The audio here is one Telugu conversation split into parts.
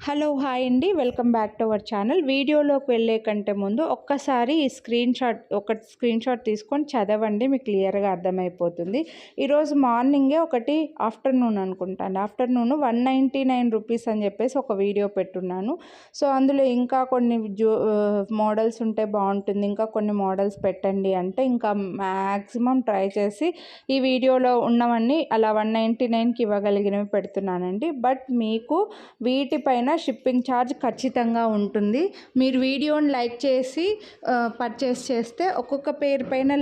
హలో హాయ్ అండి, welcome back to our channel. వీడియోలోకి వెళ్ళే కంటే ముందు ఒక్కసారి ఈ స్క్రీన్ షాట్ తీసుకొని చదవండి, మీకు క్లియర్గా అర్థమైపోతుంది. ఈరోజు మార్నింగే ఒకటి ఆఫ్టర్నూన్ అనుకుంటాను, ఆఫ్టర్నూన్ 199 రూపీస్ అని చెప్పేసి ఒక వీడియో పెట్టున్నాను. సో అందులో ఇంకా కొన్ని మోడల్స్ ఉంటే బాగుంటుంది, ఇంకా కొన్ని మోడల్స్ పెట్టండి అంటే ఇంకా మ్యాక్సిమం ట్రై చేసి ఈ వీడియోలో ఉన్నవన్నీ అలా 199కి ఇవ్వగలిగినవి పెడుతున్నానండి. బట్ మీకు వీటిపైన షిప్పింగ్ ఛార్జ్ ఖచ్చితంగా ఉంటుంది. మీరు వీడియోని లైక్ చేసి పర్చేస్ చేస్తే ఒక్కొక్క పేరు పైన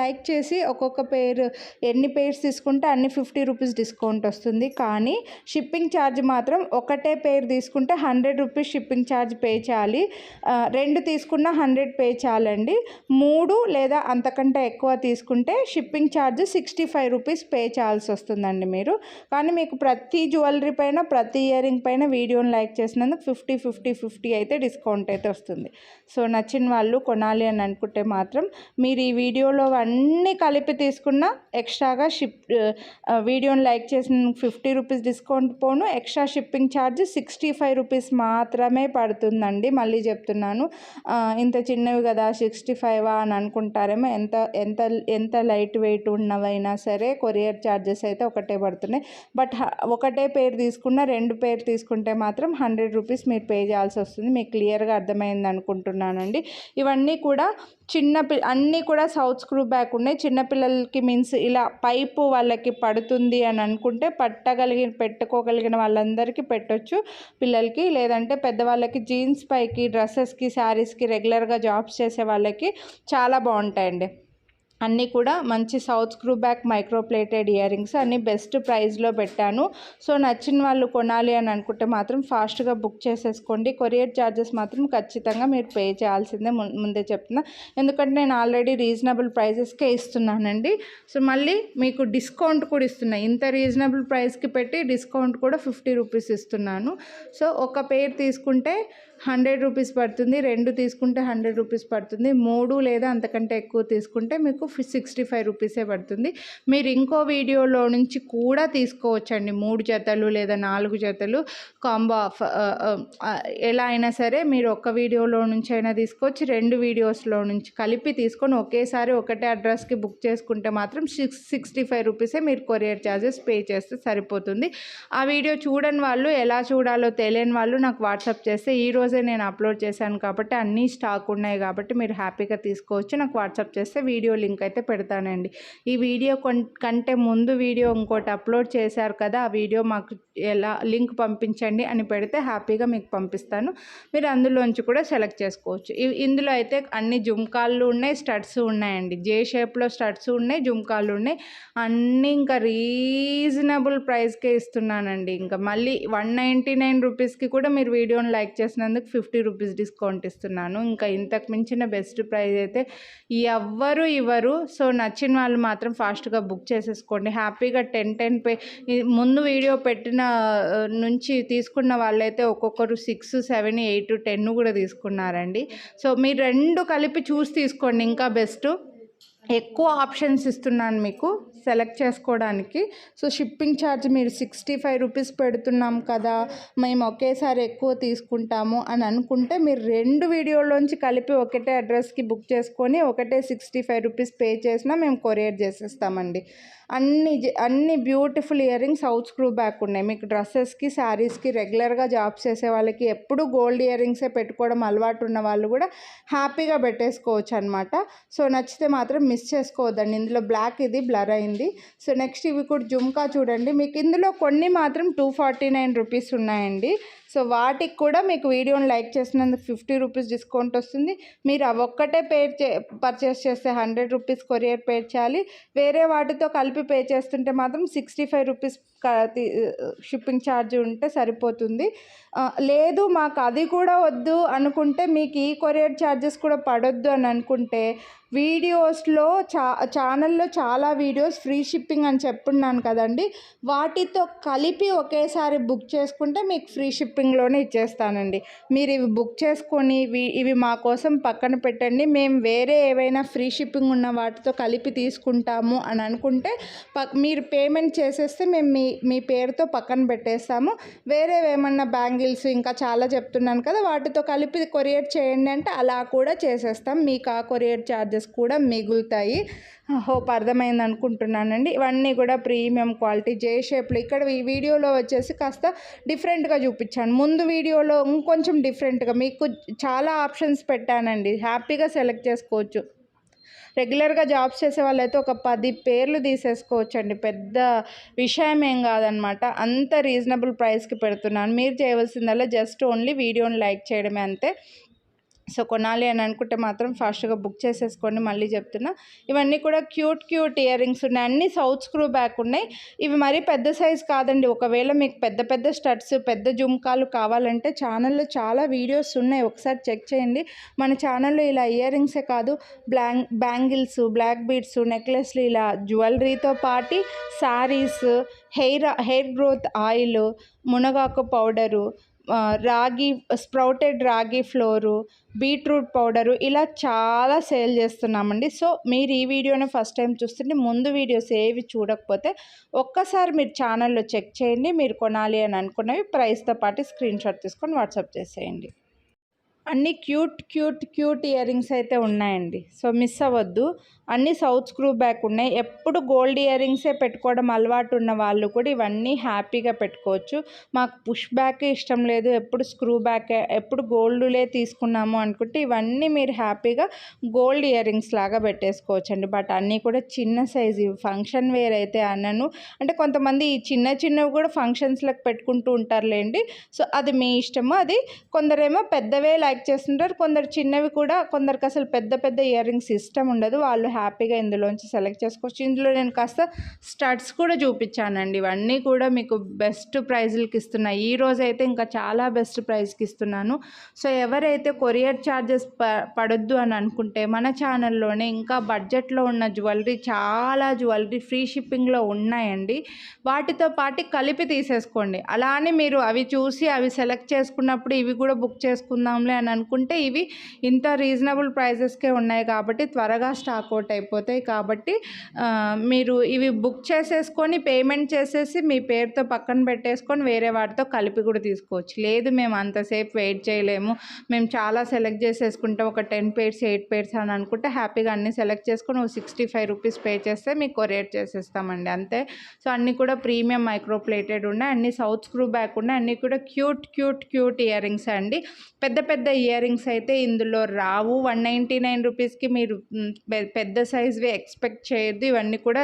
లైక్ చేసి ఒక్కొక్క పేరు ఎన్ని పేర్స్ తీసుకుంటే అన్ని 50 రూపీస్ డిస్కౌంట్ వస్తుంది. కానీ షిప్పింగ్ ఛార్జ్ మాత్రం ఒకటే పేరు తీసుకుంటే 100 రూపీస్ షిప్పింగ్ ఛార్జ్ పే చేయాలి. 2 తీసుకున్న 100 పే చేయాలండి. 3 లేదా అంతకంటే ఎక్కువ తీసుకుంటే షిప్పింగ్ ఛార్జ్ 65 రూపీస్ పే చేయాల్సి వస్తుందండి మీరు. కానీ మీకు ప్రతి జ్యువెలరీ పైన ప్రతి ఇయర్ రింగ్ పైన వీడియోని లైక్ చేసినందుకు 50 అయితే డిస్కౌంట్ అయితే వస్తుంది. సో నచ్చిన వాళ్ళు కొనాలి అని అనుకుంటే మాత్రం మీరు ఈ వీడియోలో అన్నీ కలిపి తీసుకున్న ఎక్స్ట్రాగా వీడియోని లైక్ చేసిన 50 రూపీస్ డిస్కౌంట్ పోను, ఎక్స్ట్రా షిప్పింగ్ ఛార్జ్ 65 రూపీస్ మాత్రమే పడుతుందండి. మళ్ళీ చెప్తున్నాను, ఇంత చిన్నవి కదా 65 అని అనుకుంటారేమో. ఎంత లైట్ వెయిట్ ఉన్నవైనా సరే కొరియర్ ఛార్జెస్ అయితే ఒకటే పడుతున్నాయి. బట్ ఒకటే పేరు తీసుకున్న 2 పేరు తీసుకుంటే మాత్రం 100 రూపీస్ మీరు పే చేయాల్సి వస్తుంది. మీకు క్లియర్గా అర్థమైంది అనుకుంటున్నానండి. ఇవన్నీ కూడా అన్నీ కూడా సౌత్ స్క్రూ బ్యాక్ ఉన్నాయి. చిన్నపిల్లలకి మీన్స్ ఇలా పైపు వాళ్ళకి పడుతుంది అని అనుకుంటే పెట్టుకోగలిగిన వాళ్ళందరికీ పెట్టొచ్చు పిల్లలకి. లేదంటే పెద్దవాళ్ళకి జీన్స్ పైకి, డ్రెస్సెస్కి, శారీస్కి, రెగ్యులర్గా జాబ్స్ చేసే వాళ్ళకి చాలా బాగుంటాయండి. అన్నీ కూడా మంచి south screw back micro plated ear rings అన్నీ బెస్ట్ ప్రైస్లో పెట్టాను. సో నచ్చిన వాళ్ళు కొనాలి అని అనుకుంటే మాత్రం ఫాస్ట్గా బుక్ చేసేసుకోండి. కొరియర్ ఛార్జెస్ మాత్రం ఖచ్చితంగా మీరు పే చేయాల్సిందే, ముందే చెప్తున్నా. ఎందుకంటే నేను ఆల్రెడీ రీజనబుల్ ప్రైజెస్కే ఇస్తున్నానండి. సో మళ్ళీ మీకు డిస్కౌంట్ కూడా ఇస్తున్నాను. ఇంత రీజనబుల్ ప్రైస్కి పెట్టి డిస్కౌంట్ కూడా 50 రూపీస్ ఇస్తున్నాను. సో ఒక పేరు తీసుకుంటే 100 రూపీస్ పడుతుంది, 2 తీసుకుంటే 100 రూపీస్ పడుతుంది, 3 లేదా అంతకంటే ఎక్కువ తీసుకుంటే మీకు 65 రూపీసే పడుతుంది. మీరు ఇంకో వీడియోలో నుంచి కూడా తీసుకోవచ్చండి. 3 జతలు లేదా 4 జతలు కాంబో ఆఫ్ ఎలా అయినా సరే మీరు ఒక్క వీడియోలో నుంచి అయినా తీసుకోవచ్చు, 2 వీడియోస్లో నుంచి కలిపి తీసుకొని ఒకేసారి ఒకటే అడ్రస్కి బుక్ చేసుకుంటే మాత్రం 65 రూపీసే మీరు కొరియర్ ఛార్జెస్ పే చేస్తే సరిపోతుంది. ఆ వీడియో చూడని వాళ్ళు, ఎలా చూడాలో తెలియని వాళ్ళు నాకు వాట్సాప్ చేస్తే ఈరోజు నేను అప్లోడ్ చేశాను కాబట్టి అన్నీ స్టాక్ ఉన్నాయి కాబట్టి మీరు హ్యాపీగా తీసుకోవచ్చు. నాకు వాట్సాప్ చేస్తే వీడియో లింక్ అయితే పెడతానండి. ఈ వీడియో కంటే ముందు వీడియో ఇంకోటి అప్లోడ్ చేశారు కదా, ఆ వీడియో మాకు ఎలా లింక్ పంపించండి అని పెడితే హ్యాపీగా మీకు పంపిస్తాను. మీరు అందులోంచి కూడా సెలెక్ట్ చేసుకోవచ్చు. ఇందులో అయితే అన్ని జుమ్కాళ్ళు ఉన్నాయి, స్టడ్స్ ఉన్నాయండి. జే షేప్లో స్టడ్స్ ఉన్నాయి, జుమ్కాళ్ళు ఉన్నాయి. అన్నీ ఇంకా రీజనబుల్ ప్రైస్కే ఇస్తున్నానండి. ఇంకా మళ్ళీ 199 రూపీస్కి కూడా మీరు వీడియోని లైక్ చేసినందుకు 50 రూపీస్ డిస్కౌంట్ ఇస్తున్నాను. ఇంకా ఇంతకు మించిన బెస్ట్ ప్రైస్ అయితే ఎవ్వరు ఇవ్వరు. సో నచ్చిన వాళ్ళు మాత్రం ఫాస్ట్గా బుక్ చేసేసుకోండి. హ్యాపీగా 10 పే. ముందు వీడియో పెట్టిన నుంచి తీసుకున్న వాళ్ళైతే ఒక్కొక్కరు 6, 7, 8, 10 కూడా తీసుకున్నారండి. సో మీరు 2 కలిపి చూసి తీసుకోండి, ఇంకా బెస్ట్. ఎక్కువ ఆప్షన్స్ ఇస్తున్నాను మీకు సెలెక్ట్ చేసుకోవడానికి. సో షిప్పింగ్ ఛార్జ్ మీరు 65 రూపీస్ పెడుతున్నాం కదా, మేము ఒకేసారి ఎక్కువ తీసుకుంటాము అని అనుకుంటే మీరు 2 వీడియోలోంచి కలిపి ఒకటే అడ్రస్కి బుక్ చేసుకొని ఒకటే 65 రూపీస్ పే చేసినా మేము కొరియర్ చేసేస్తామండి. అన్ని beautiful ear rings south screw back ఉన్నాయి. మీకు డ్రెస్సెస్కి, శారీస్కి, రెగ్యులర్గా జాబ్స్ చేసే వాళ్ళకి, ఎప్పుడు గోల్డ్ ఇయర్ రింగ్సే పెట్టుకోవడం అలవాటు ఉన్న వాళ్ళు కూడా హ్యాపీగా పెట్టేసుకోవచ్చు అనమాట. సో నచ్చితే మాత్రం మిస్ చేసుకోవద్దండి. ఇందులో బ్లాక్ ఇది బ్లర్ అయింది. సో నెక్స్ట్ ఇవి కూడా జుమ్కా చూడండి. మీకు ఇందులో కొన్ని మాత్రం 249 రూపీస్ ఉన్నాయండి. సో వాటికి కూడా మీకు వీడియోని లైక్ చేసినందుకు 50 రూపీస్ డిస్కౌంట్ వస్తుంది. మీరు అవి ఒక్కటే పర్చేస్ చేస్తే 100 రూపీస్ కొరియర్ పే చేయాలి. వేరే వాటితో కలిపి పే చేస్తుంటే మాత్రం 65 రూపీస్ షిప్పింగ్ ఛార్జ్ ఉంటే సరిపోతుంది. లేదు మాకు అది కూడా వద్దు అనుకుంటే, మీకు ఈ కొరియర్ ఛార్జెస్ కూడా పడొద్దు అని అనుకుంటే, వీడియోస్లో ఛానల్లో చాలా వీడియోస్ ఫ్రీ షిప్పింగ్ అని చెప్పున్నాను కదండి, వాటితో కలిపి ఒకేసారి బుక్ చేసుకుంటే మీకు ఫ్రీ షిప్పింగ్లోనే ఇచ్చేస్తానండి. మీరు ఇవి బుక్ చేసుకొని ఇవి మా కోసం పక్కన పెట్టండి, మేము వేరే ఏవైనా ఫ్రీ షిప్పింగ్ ఉన్న వాటితో కలిపి తీసుకుంటాము అని అనుకుంటే మీరు పేమెంట్ చేసేస్తే మేము మీ పేరుతో పక్కన పెట్టేస్తాము. వేరేవేమన్నా బ్యాంగిల్స్ ఇంకా చాలా చెప్తున్నాను కదా, వాటితో కలిపి కొరియర్ చేయండి అంటే అలా కూడా చేసేస్తాం. మీకు ఆ కొరియర్ ఛార్జెస్ కూడా మిగులుతాయి. హోప్ అర్థమైంది అనుకుంటున్నానండి. ఇవన్నీ కూడా ప్రీమియం క్వాలిటీ జే షేప్లో. ఇక్కడ ఈ వీడియోలో వచ్చేసి కాస్త డిఫరెంట్గా చూపించాను, ముందు వీడియోలో ఇంకొంచెం డిఫరెంట్గా మీకు చాలా ఆప్షన్స్ పెట్టానండి. హ్యాపీగా సెలెక్ట్ చేసుకోవచ్చు. రెగ్యులర్గా జాబ్స్ చేసే వాళ్ళైతే ఒక 10 పేర్లు తీసేసుకోవచ్చు అండి. పెద్ద విషయం ఏం కాదనమాట. అంత రీజనబుల్ ప్రైస్కి పెడుతున్నాను. మీరు చేయవలసిందల్లా జస్ట్ ఓన్లీ వీడియోని లైక్ చేయడమే అంతే. సో కొనాలి అని అనుకుంటే మాత్రం ఫాస్ట్గా బుక్ చేసేసుకోండి. మళ్ళీ చెప్తున్నా, ఇవన్నీ కూడా క్యూట్ ఇయర్ రింగ్స్ ఉన్నాయి. అన్నీ సౌత్ స్క్రూ బ్యాక్ ఉన్నాయి. ఇవి మరీ పెద్ద సైజ్ కాదండి. ఒకవేళ మీకు పెద్ద స్టడ్స్, పెద్ద జుమ్కాలు కావాలంటే ఛానల్లో చాలా వీడియోస్ ఉన్నాయి, ఒకసారి చెక్ చేయండి. మన ఛానల్లో ఇలా ఇయర్ రింగ్సే కాదు, బ్యాంగిల్స్, బ్లాక్ బీడ్స్, నెక్లెస్లు, ఇలా జ్యువెలరీతో పాటు శారీస్, హెయిర్ గ్రోత్ ఆయిల్, మునగాకు పౌడరు, స్ప్రౌటెడ్ రాగి ఫ్లోరు, బీట్రూట్ పౌడరు, ఇలా చాలా సేల్ చేస్తున్నామండి. సో మీరు ఈ వీడియోని ఫస్ట్ టైం చూస్తుంటే ముందు వీడియోస్ ఏవి చూడకపోతే ఒక్కసారి మీరు ఛానల్లో చెక్ చేయండి. మీరు కొనాలి అని అనుకున్నవి ప్రైస్తో పాటు స్క్రీన్ షాట్ తీసుకొని వాట్సాప్ చేసేయండి. అన్నీ క్యూట్ ఇయర్ రింగ్స్ అయితే ఉన్నాయండి. సో మిస్ అవ్వద్దు. అన్నీ సౌత్ స్క్రూ బ్యాక్ ఉన్నాయి. ఎప్పుడు గోల్డ్ ఇయర్ రింగ్సే పెట్టుకోవడం అలవాటు ఉన్న వాళ్ళు కూడా ఇవన్నీ హ్యాపీగా పెట్టుకోవచ్చు. మాకు పుష్ బ్యాకే ఇష్టం లేదు, ఎప్పుడు స్క్రూ బ్యాకే, ఎప్పుడు గోల్డ్లే తీసుకున్నాము అనుకుంటే ఇవన్నీ మీరు హ్యాపీగా గోల్డ్ ఇయర్ రింగ్స్ లాగా పెట్టేసుకోవచ్చు అండి. బట్ అన్నీ కూడా చిన్న సైజు, ఫంక్షన్ వేర్ అయితే అన్నను. అంటే కొంతమంది ఈ చిన్నవి కూడా ఫంక్షన్స్లకు పెట్టుకుంటూ ఉంటారులేండి. సో అది మీ ఇష్టము. అది కొందరేమో పెద్దవే లైక్ చేస్తుంటారు, కొందరు చిన్నవి కూడా, కొందరికి అసలు పెద్ద ఇయర్ రింగ్స్ ఇష్టం ఉండదు. వాళ్ళు హ్యాపీగా ఇందులోంచి సెలెక్ట్ చేసుకోవచ్చు. ఇందులో నేను కాస్త స్టడ్స్ కూడా చూపించానండి. ఇవన్నీ కూడా మీకు బెస్ట్ ప్రైజులకి ఇస్తున్నాయి. ఈ రోజైతే ఇంకా చాలా బెస్ట్ ప్రైస్కి ఇస్తున్నాను. సో ఎవరైతే కొరియర్ ఛార్జెస్ పడొద్దు అని అనుకుంటే మన ఛానల్లోనే ఇంకా బడ్జెట్లో ఉన్న చాలా జ్యువెలరీ ఫ్రీ షిప్పింగ్లో ఉన్నాయండి. వాటితో పాటు కలిపి తీసేసుకోండి. అలానే మీరు అవి చూసి అవి సెలెక్ట్ చేసుకున్నప్పుడు ఇవి కూడా బుక్ చేసుకుందాంలే అని అనుకుంటే ఇవి ఇంత రీజనబుల్ ప్రైజెస్కే ఉన్నాయి కాబట్టి త్వరగా స్టాక్ అవుట్ అయిపోతాయి. కాబట్టి మీరు ఇవి బుక్ చేసేసుకొని పేమెంట్ చేసేసి మీ పేరుతో పక్కన పెట్టేసుకొని వేరే వాటితో కలిపి కూడా తీసుకోవచ్చు. లేదు మేము అంతసేపు వెయిట్ చేయలేము, మేము చాలా సెలెక్ట్ చేసేసుకుంటాం, ఒక 10 పేర్స్ 8 పేర్స్ అని అనుకుంటే హ్యాపీగా అన్నీ సెలెక్ట్ చేసుకొని ఒక 65 రూపీస్ పే చేస్తే మీకు కొరియర్ చేసేస్తామండి, అంతే. సో అన్నీ కూడా ప్రీమియం మైక్రో ప్లేటెడ్ ఉన్నాయి, అన్నీ సౌత్ స్క్రూ బ్యాక్ ఉన్నాయి, అన్నీ కూడా క్యూట్ ఇయర్ రింగ్స్ అండి. పెద్ద ఇయర్ రింగ్స్ అయితే ఇందులో రావు. 199 రూపీస్కి మీరు పెద్ద సైజ్వి ఎక్స్పెక్ట్ చేయొద్దు. ఇవన్నీ కూడా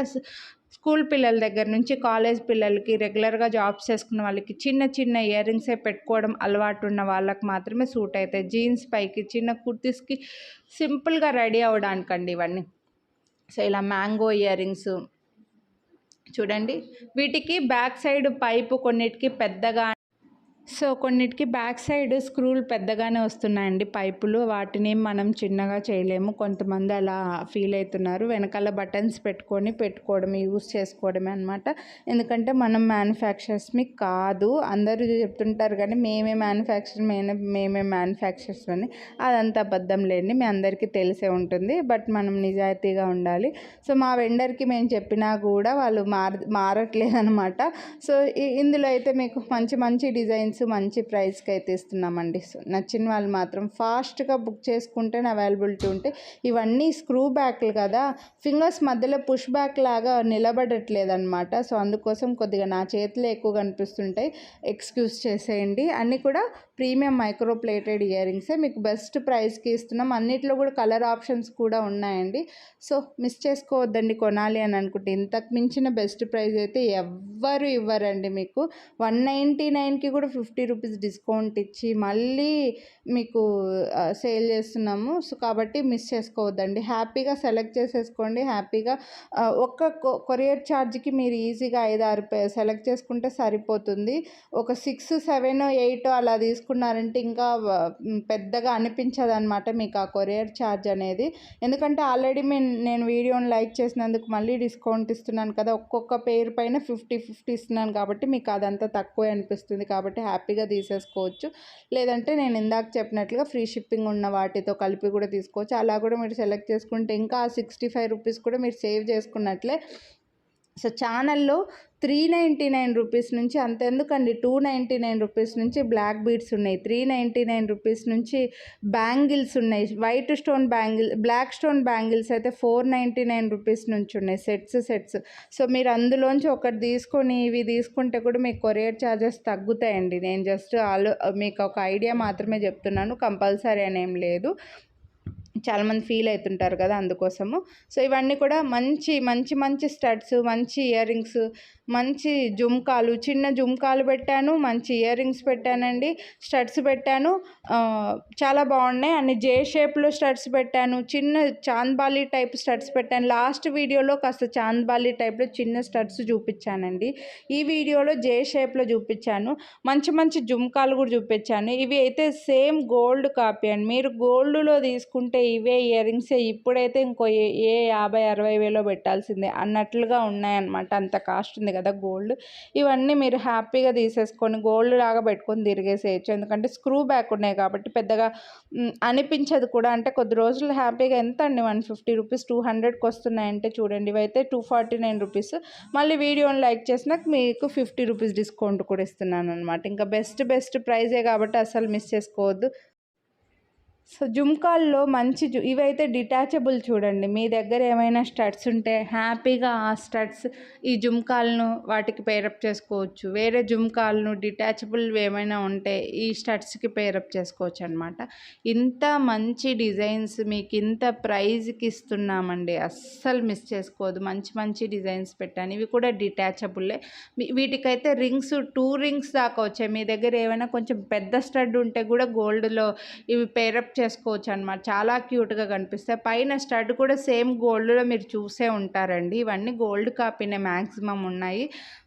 స్కూల్ పిల్లల దగ్గర నుంచి కాలేజ్ పిల్లలకి, రెగ్యులర్గా జాబ్స్ చేసుకున్న వాళ్ళకి, చిన్న ఇయర్ రింగ్సే పెట్టుకోవడం అలవాటు ఉన్న వాళ్ళకి మాత్రమే సూట్ అవుతాయి. జీన్స్ పైకి, చిన్న కుర్తీస్కి సింపుల్గా రెడీ అవ్వడానికండి ఇవన్నీ. సో ఇలా మ్యాంగో ఇయర్ రింగ్స్ చూడండి. వీటికి బ్యాక్ సైడ్ పైపు కొన్నిటికి పెద్దగా, సో కొన్నిటికి బ్యాక్ సైడ్ స్క్రూలు పెద్దగానే వస్తున్నాయండి పైపులు, వాటిని మనం చిన్నగా చేయలేము. కొంతమంది అలా ఫీల్ అవుతున్నారు. వెనకాల బటన్స్ పెట్టుకోవడమే, యూస్ చేసుకోవడమే అనమాట. ఎందుకంటే మనం మ్యానుఫ్యాక్చరర్స్మి కాదు. అందరూ చెప్తుంటారు కానీ మేమే మ్యానుఫ్యాక్చరర్స్ అని. అదంతా అబద్ధం లేండి, మీ అందరికీ తెలిసే ఉంటుంది. బట్ మనం నిజాయితీగా ఉండాలి. సో మా వెండర్కి మేము చెప్పినా కూడా వాళ్ళు మారట్లేదు అనమాట. సో ఇందులో అయితే మీకు మంచి డిజైన్స్ మంచి ప్రైస్కి అయితే ఇస్తున్నామండి. సో నచ్చిన వాళ్ళు మాత్రం ఫాస్ట్గా బుక్ చేసుకుంటే అవైలబిలిటీ ఉంటే. ఇవన్నీ స్క్రూ బ్యాక్లు కదా, ఫింగర్స్ మధ్యలో పుష్ బ్యాక్ లాగా నిలబడట్లేదు అనమాట. సో అందుకోసం కొద్దిగా నా చేతిలో ఎక్కువ కనిపిస్తుంటాయి, ఎక్స్క్యూజ్ చేసేయండి. అన్నీ కూడా ప్రీమియం మైక్రో ప్లేటెడ్ ఇయర్ రింగ్సే మీకు బెస్ట్ ప్రైస్కి ఇస్తున్నాం. అన్నిట్లో కూడా కలర్ ఆప్షన్స్ కూడా ఉన్నాయండి. సో మిస్ చేసుకోవద్దండి కొనాలి అని అనుకుంటే. ఇంతకు మించిన బెస్ట్ ప్రైస్ అయితే ఎవ్వరు ఇవ్వరండి మీకు. 199కి కూడా 50 రూపీస్ డిస్కౌంట్ ఇచ్చి మళ్ళీ మీకు సేల్ చేస్తున్నాము. సో కాబట్టి మిస్ చేసుకోవద్దండి, హ్యాపీగా సెలెక్ట్ చేసేసుకోండి. హ్యాపీగా ఒక్క కొరియర్ ఛార్జ్కి మీరు ఈజీగా 5-6 సెలెక్ట్ చేసుకుంటే సరిపోతుంది. ఒక 6, 7, 8 అలా తీసుకున్నారంటే ఇంకా పెద్దగా అనిపించదు అనమాట మీకు ఆ కొరియర్ ఛార్జ్ అనేది. ఎందుకంటే ఆల్రెడీ నేను వీడియోని లైక్ చేసినందుకు మళ్ళీ డిస్కౌంట్ ఇస్తున్నాను కదా, ఒక్కొక్క పేరు పైన 50 ఇస్తున్నాను కాబట్టి మీకు అదంతా తక్కువే అనిపిస్తుంది. కాబట్టి హ్యాపీగా తీసేసుకోవచ్చు. లేదంటే నేను ఇందాక చెప్పినట్లుగా ఫ్రీ షిప్పింగ్ ఉన్న వాటితో కలిపి కూడా తీసుకోవచ్చు. అలా కూడా మీరు సెలెక్ట్ చేసుకుంటే ఇంకా 65 రూపీస్ కూడా మీరు సేవ్ చేసుకున్నట్లే. సో ఛానల్లో 399 రూపీస్ నుంచి అంతెందుకండి 299 రూపీస్ నుంచి బ్లాక్ బీడ్స్ ఉన్నాయి, 399 రూపీస్ నుంచి బ్యాంగిల్స్ ఉన్నాయి, white stone bangle black stone bangles అయితే 499 రూపీస్ నుంచి ఉన్నాయి సెట్స్. సో మీరు అందులోంచి ఒకటి తీసుకొని ఇవి తీసుకుంటే కూడా మీకు కొరియర్ ఛార్జెస్ తగ్గుతాయండి. నేను జస్ట్ మీకు ఒక ఐడియా మాత్రమే చెప్తున్నాను, కంపల్సరీ అనేం లేదు. చాలామంది ఫీల్ అవుతుంటారు కదా, అందుకోసము. సో ఇవన్నీ కూడా మంచి స్టడ్స్, మంచి ఇయర్ రింగ్స్, మంచి జుమ్కాలు, చిన్న జుమ్కాలు పెట్టాను, మంచి ఇయర్ రింగ్స్ పెట్టానండి, స్టడ్స్ పెట్టాను, చాలా బాగున్నాయి. అన్ని జే షేప్లో స్టడ్స్ పెట్టాను, చిన్న చాంద్బాలి టైప్ స్టడ్స్ పెట్టాను. లాస్ట్ వీడియోలో కాస్త చాంద్బాలి టైప్లో చిన్న స్టడ్స్ చూపించానండి, ఈ వీడియోలో జే షేప్లో చూపించాను. మంచి జుమ్కాలు కూడా చూపించాను. ఇవి అయితే సేమ్ గోల్డ్ కాపీ అండి. మీరు గోల్డ్లో తీసుకుంటే ఇవే ఇయర్ రింగ్స్ ఇప్పుడైతే ఇంకో 50-60 వేలో పెట్టాల్సిందే అన్నట్లుగా ఉన్నాయన్నమాట. అంత కాస్ట్ ఉంది కదా గోల్డ్. ఇవన్నీ మీరు హ్యాపీగా తీసేసుకొని గోల్డ్ లాగా పెట్టుకొని తిరిగేసేయచ్చు, ఎందుకంటే స్క్రూ బ్యాక్ ఉన్నాయి కాబట్టి పెద్దగా అనిపించదు కూడా. అంటే కొద్ది రోజులు హ్యాపీగా ఎంత అండి 150 రూపీస్ 200కి వస్తున్నాయంటే చూడండి. ఇవైతే 249 రూపీస్. మళ్ళీ వీడియోని లైక్ చేసినాక మీకు 50 రూపీస్ డిస్కౌంట్ కూడా ఇస్తున్నాను అనమాట. ఇంకా బెస్ట్ ప్రైజే కాబట్టి అసలు మిస్ చేసుకోవద్దు. సో జుమ్కాల్లో ఇవైతే డిటాచబుల్ చూడండి. మీ దగ్గర ఏమైనా స్టడ్స్ ఉంటే హ్యాపీగా ఆ స్టడ్స్ ఈ జుమ్కాలను వాటికి పేరప్ చేసుకోవచ్చు. వేరే జుమ్కాలను డిటాచబుల్ ఏమైనా ఉంటే ఈ స్టడ్స్కి పేరప్ చేసుకోవచ్చు అనమాట. ఇంత మంచి డిజైన్స్ మీకు ఇంత ప్రైజ్కి ఇస్తున్నామండి, అస్సలు మిస్ చేసుకోవద్దు. మంచి డిజైన్స్ పెట్టాను. ఇవి కూడా డిటాచబుల్లే. వీటికైతే రింగ్స్ 2 రింగ్స్ దాకా వచ్చాయి. మీ దగ్గర ఏమైనా కొంచెం పెద్ద స్టడ్ ఉంటే కూడా గోల్డ్లో ఇవి పేరప్ చేసుకోవచ్చు అనమాట. చాలా క్యూట్గా కనిపిస్తాయి. పైన స్టడ్ కూడా సేమ్ గోల్డ్లో మీరు చూసే ఉంటారండి. ఇవన్నీ గోల్డ్ కాపీనే మ్యాక్సిమం ఉన్నాయి.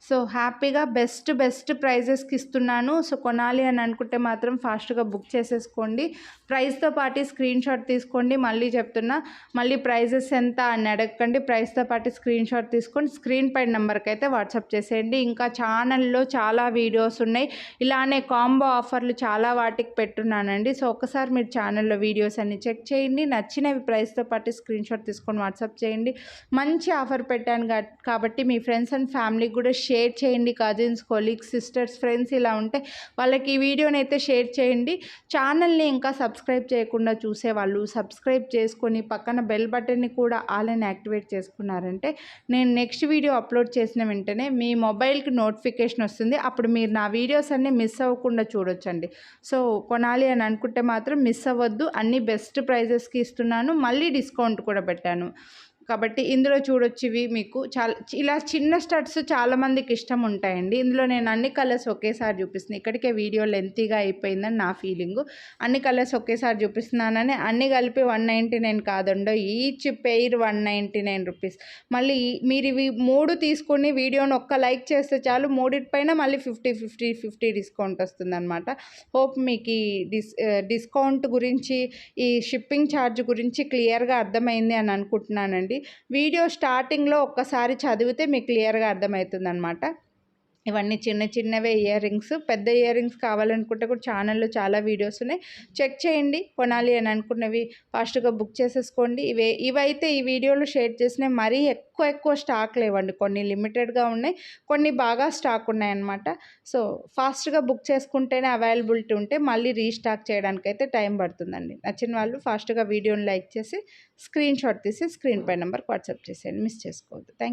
సో హ్యాపీగా బెస్ట్ ప్రైజెస్కి ఇస్తున్నాను. సో కొనాలి అని అనుకుంటే మాత్రం ఫాస్ట్గా బుక్ చేసేసుకోండి. ప్రైస్తో పాటు స్క్రీన్ షాట్ తీసుకోండి. మళ్ళీ చెప్తున్నా, మళ్ళీ ప్రైజెస్ ఎంత అని అడగకండి. ప్రైస్తో పాటు స్క్రీన్ షాట్ తీసుకొని స్క్రీన్ పై నెంబర్కి అయితే వాట్సాప్ చేసేయండి. ఇంకా ఛానల్లో చాలా వీడియోస్ ఉన్నాయి, ఇలానే కాంబో ఆఫర్లు చాలా వాటికి పెట్టున్నానండి. సో ఒకసారి మీరు ఛానల్లో వీడియోస్ అన్ని చెక్ చేయండి. నచ్చినవి ప్రైస్తో పాటు స్క్రీన్ షాట్ తీసుకొని వాట్సాప్ చేయండి. మంచి ఆఫర్ పెట్టాను కాబట్టి మీ ఫ్రెండ్స్ అండ్ ఫ్యామిలీకి కూడా షేర్ చేయండి. కజిన్స్, కొలీగ్స్, సిస్టర్స్, ఫ్రెండ్స్ ఇలా ఉంటే వాళ్ళకి ఈ వీడియోని అయితే షేర్ చేయండి. ఛానల్ని ఇంకా సబ్స్క్రైబ్ చేయకుండా చూసేవాళ్ళు సబ్స్క్రైబ్ చేసుకొని పక్కన బెల్ బటన్ని కూడా ఆల్ అని యాక్టివేట్ చేసుకున్నారంటే నేను నెక్స్ట్ వీడియో అప్లోడ్ చేసిన వెంటనే మీ మొబైల్కి నోటిఫికేషన్ వస్తుంది. అప్పుడు మీరు నా వీడియోస్ అన్నీ మిస్ అవ్వకుండా చూడొచ్చండి. సో కొనాలి అని అనుకుంటే మాత్రం మిస్ అవ్వద్దు. అన్ని బెస్ట్ ప్రైజెస్కి ఇస్తున్నాను, మళ్ళీ డిస్కౌంట్ కూడా పెట్టాను. కాబట్టి ఇందులో చూడొచ్చు ఇవి మీకు ఇలా చిన్న స్టడ్స్ చాలామందికి ఇష్టం ఉంటాయండి. ఇందులో నేను అన్ని కలర్స్ ఒకేసారి చూపిస్తున్నాను. ఇక్కడికే వీడియో లెంతీగా అయిపోయిందని నా ఫీలింగు. అన్ని కలర్స్ ఒకేసారి చూపిస్తున్నానని అన్ని కలిపి 199 కాదండో, ఈచ్ పెయిర్ 199 రూపీస్. మళ్ళీ మీరు ఇవి 3 తీసుకొని వీడియోని ఒక్క లైక్ చేస్తే చాలు, 3పైన మళ్ళీ 50 డిస్కౌంట్ వస్తుందన్నమాట. హోప్ మీకు ఈ డిస్కౌంట్ గురించి, ఈ షిప్పింగ్ ఛార్జ్ గురించి క్లియర్గా అర్థమైంది అని అనుకుంటున్నానండి. వీడియో స్టార్టింగ్లో ఒక్కసారి చదివితే మీకు క్లియర్గా అర్థమవుతుందన్నమాట. ఇవన్నీ చిన్నవే ఇయర్ రింగ్స్. పెద్ద ఇయర్ రింగ్స్ కావాలనుకుంటే కూడా ఛానల్లో చాలా వీడియోస్ ఉన్నాయి, చెక్ చేయండి. కొనాలి అని అనుకున్నవి ఫాస్ట్గా బుక్ చేసేసుకోండి. ఇవైతే ఈ వీడియోలో షేర్ చేసినవి మరీ ఎక్కువ స్టాక్ లేవండి. కొన్ని లిమిటెడ్గా ఉన్నాయి, కొన్ని బాగా స్టాక్ ఉన్నాయన్నమాట. సో ఫాస్ట్గా బుక్ చేసుకుంటేనే అవైలబిలిటీ ఉంటే మళ్ళీ రీస్టాక్ చేయడానికైతే టైం పడుతుందండి. నచ్చిన వాళ్ళు ఫాస్ట్గా వీడియోని లైక్ చేసి స్క్రీన్ షాట్ తీసి స్క్రీన్ పై నెంబర్కి వాట్సాప్ చేసేయండి. మిస్ చేసుకోవద్దు. Thank you.